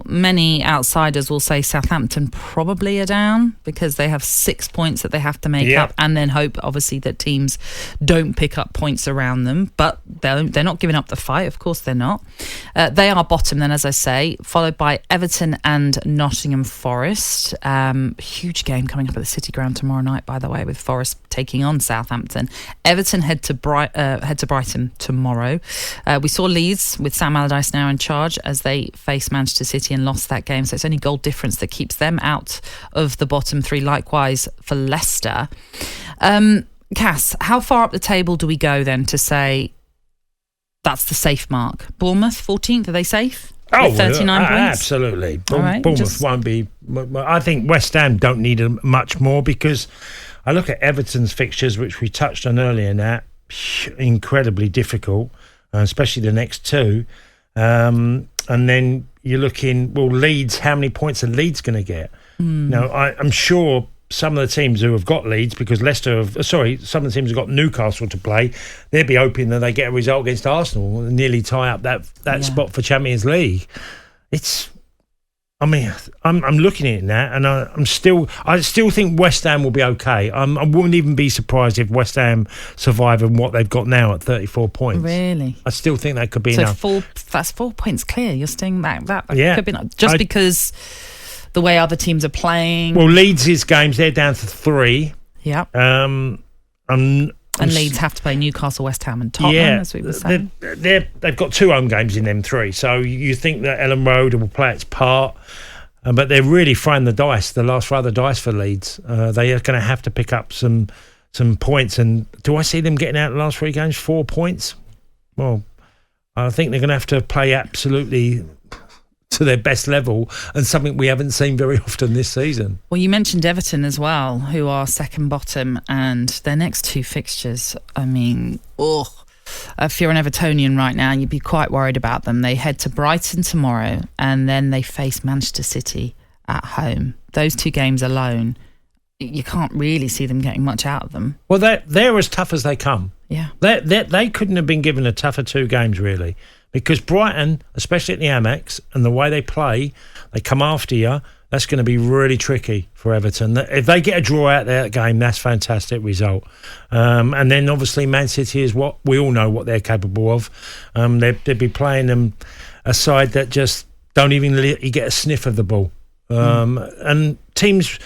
many outsiders will say Southampton probably are down because they have 6 points that they have to make up, and then hope, obviously, that teams don't pick up points around them. But they're not giving up the fight. Of course they're not. They are bottom then, as I say, followed by Everton and Nottingham Forest. Huge game coming up at the City Ground tomorrow night, by the way, with Forest taking on Southampton. Everton head to Brighton tomorrow. We saw Leeds with Sam Allardyce now in charge as they face Manchester City and lost that game. So it's only goal difference that keeps them out of the bottom three. Likewise for Leicester. Cass, how far up the table do we go then to say that's the safe mark? Bournemouth, 14th, are they safe? Oh, 39 points? Absolutely. Right, Bournemouth won't be. I think West Ham don't need much more because I look at Everton's fixtures, which we touched on earlier, now incredibly difficult, especially the next two. And then you're looking, Leeds, how many points are Leeds going to get? Now, I'm sure some of the teams who have got Leeds, because some of the teams have got Newcastle to play, they'd be hoping that they get a result against Arsenal and nearly tie up that spot for Champions League. I'm looking at it now, and I still think West Ham will be okay. I wouldn't even be surprised if West Ham survive in what they've got now at 34 points. Really? I still think that could be enough. That's 4 points clear. You're staying back. That could be enough. Just because the way other teams are playing. Well, Leeds' games, they're down to 3. Yeah. And Leeds have to play Newcastle, West Ham and Tottenham, as we were saying. They've got 2 home games in them 3. So you think that Ellen Road will play its part. But they're really throwing the last row of the dice for Leeds. They are going to have to pick up some points. And do I see them getting out the last 3 games? 4 points? Well, I think they're going to have to play absolutely to their best level, and something we haven't seen very often this season. Well, you mentioned Everton as well, who are second bottom, and their next 2 fixtures, I mean, if you're an Evertonian right now, you'd be quite worried about them. They head to Brighton tomorrow, and then they face Manchester City at home. Those 2 games alone, you can't really see them getting much out of them. Well, they're as tough as they come. Yeah. They couldn't have been given a tougher 2 games, really. Because Brighton, especially at the Amex, and the way they play, they come after you, that's going to be really tricky for Everton. If they get a draw out there that game, that's a fantastic result. And then obviously Man City is what we all know what they're capable of. They'd be playing them a side that just don't even let you get a sniff of the ball. And teams,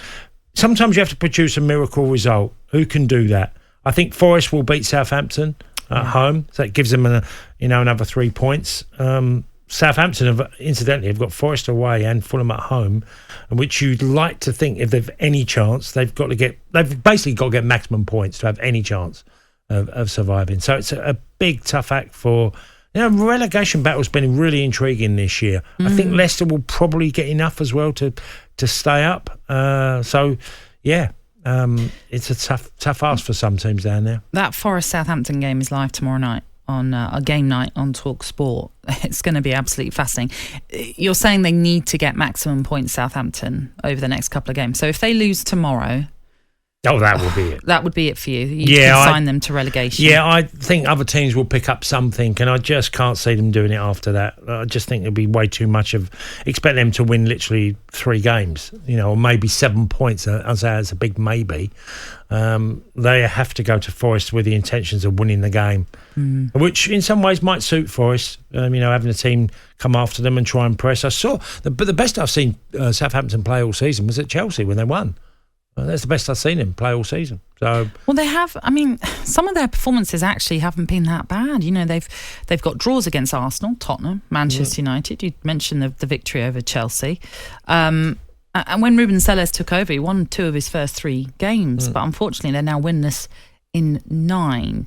sometimes you have to produce a miracle result. Who can do that? I think Forest will beat Southampton at home, so it gives them another 3 points. Southampton have got Forest away and Fulham at home, which you'd like to think if they've any chance, they've basically got to get maximum points to have any chance of surviving. So it's a big tough act for. Relegation battle's been really intriguing this year. I think Leicester will probably get enough as well to stay up. It's a tough ask for some teams down there. That Forest-Southampton game is live tomorrow night on a game night on talkSPORT. It's going to be absolutely fascinating. You're saying they need to get maximum points, Southampton, over the next couple of games. So if they lose tomorrow... Oh, that would be it. That would be it for you. You can sign them to relegation. Yeah, I think other teams will pick up something, and I just can't see them doing it after that. I just think it'll be way too much of... Expect them to win literally 3 games, or maybe 7 points. I'd say it's a big maybe. They have to go to Forest with the intentions of winning the game, which in some ways might suit Forest, having a team come after them and try and press. I saw... But the best I've seen Southampton play all season was at Chelsea when they won. That's the best I've seen him play all season. So, well, they have. I mean, some of their performances actually haven't been that bad. They've got draws against Arsenal, Tottenham, Manchester United. You mentioned the victory over Chelsea. And when Ruben Selles took over, he won 2 of his first 3 games. But unfortunately, they're now winless in 9.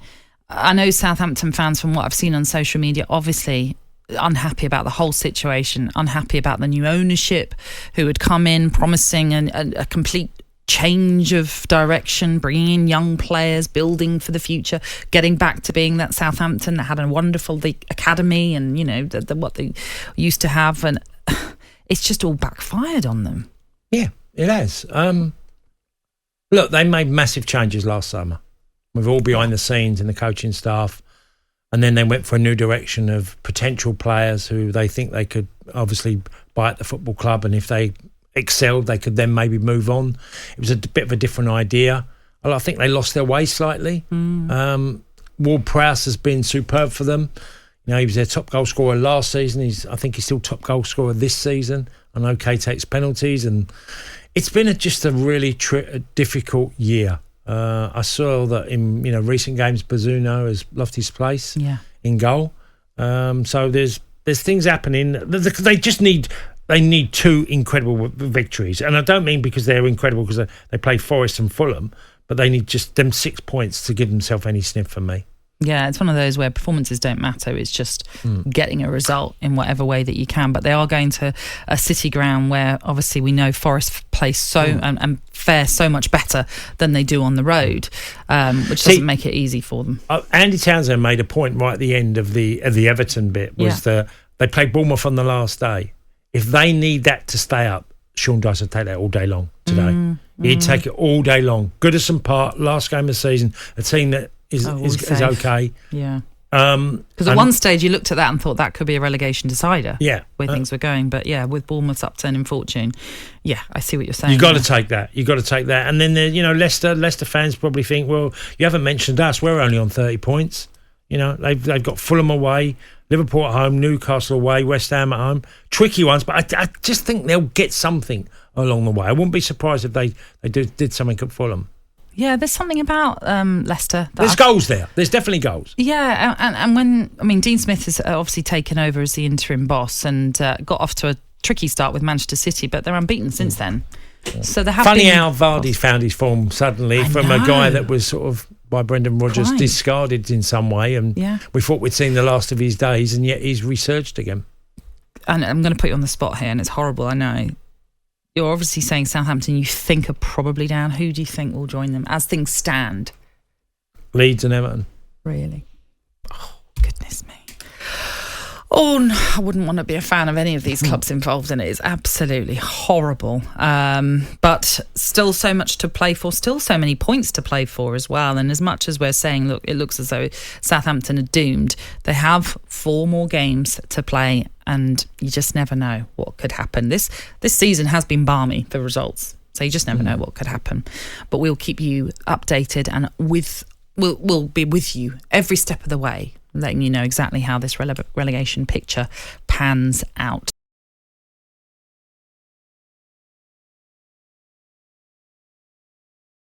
I know Southampton fans, from what I've seen on social media, obviously unhappy about the whole situation, unhappy about the new ownership who had come in promising a complete change of direction, bringing in young players, building for the future, getting back to being that Southampton that had a wonderful academy and what they used to have, and it's just all backfired on them. Yeah, it has. Look, they made massive changes last summer. We're all behind the scenes and the coaching staff, And then they went for a new direction of potential players who they think they could obviously buy at the football club, and if they excelled, they could then maybe move on. It was a bit of a different idea. I think they lost their way slightly. Ward-Prowse has been superb for them. You know, he was their top goal scorer last season. I think he's still top goal scorer this season. I know Kay takes penalties, and it's been just a really difficult year. I saw that in recent games, Bazunu has lost his place in goal. So there's things happening. They need two incredible victories, and I don't mean because they're incredible because they play Forest and Fulham, but they need just them 6 points to give themselves any sniff for me. Yeah, it's one of those where performances don't matter. It's just getting a result in whatever way that you can. But they are going to a City ground where obviously we know Forest play and fare so much better than they do on the road, which doesn't make it easy for them. Andy Townsend made a point right at the end of the Everton bit, was that they played Bournemouth on the last day. If they need that to stay up, Sean Dyche would take that all day long today. He'd take it all day long. Goodison Park, last game of the season, a team that is okay. Yeah. Because at one stage you looked at that and thought that could be a relegation decider. Yeah. Where things were going. But yeah, with Bournemouth's upturn in fortune, I see what you're saying. You've got to take that. And then, Leicester fans probably think, well, you haven't mentioned us. We're only on 30 points. You know, they've got Fulham away, Liverpool at home, Newcastle away, West Ham at home. Tricky ones, but I just think they'll get something along the way. I wouldn't be surprised if they did something at Fulham. Yeah, there's something about Leicester. There's goals there. There's definitely goals. Yeah, and Dean Smith has obviously taken over as the interim boss and got off to a tricky start with Manchester City, but they're unbeaten since then. Yeah. So they have Funny how Vardy's found his form suddenly from a guy that was sort of by Brendan Rodgers discarded in some way, and we thought we'd seen the last of his days, and yet he's resurged again. And I'm going to put you on the spot here, and it's horrible, I know. You're obviously saying Southampton you think are probably down. Who do you think will join them as things stand? Leeds and Everton. Really? Oh, goodness me. Oh, no, I wouldn't want to be a fan of any of these clubs involved in it. It's absolutely horrible. But still so much to play for, still so many points to play for as well. And as much as we're saying, look, it looks as though Southampton are doomed, they have 4 more games to play, and you just never know what could happen. This season has been balmy for results, so you just never know what could happen. But we'll keep you updated, and we'll be with you every step of the way, letting you know exactly how this relegation picture pans out.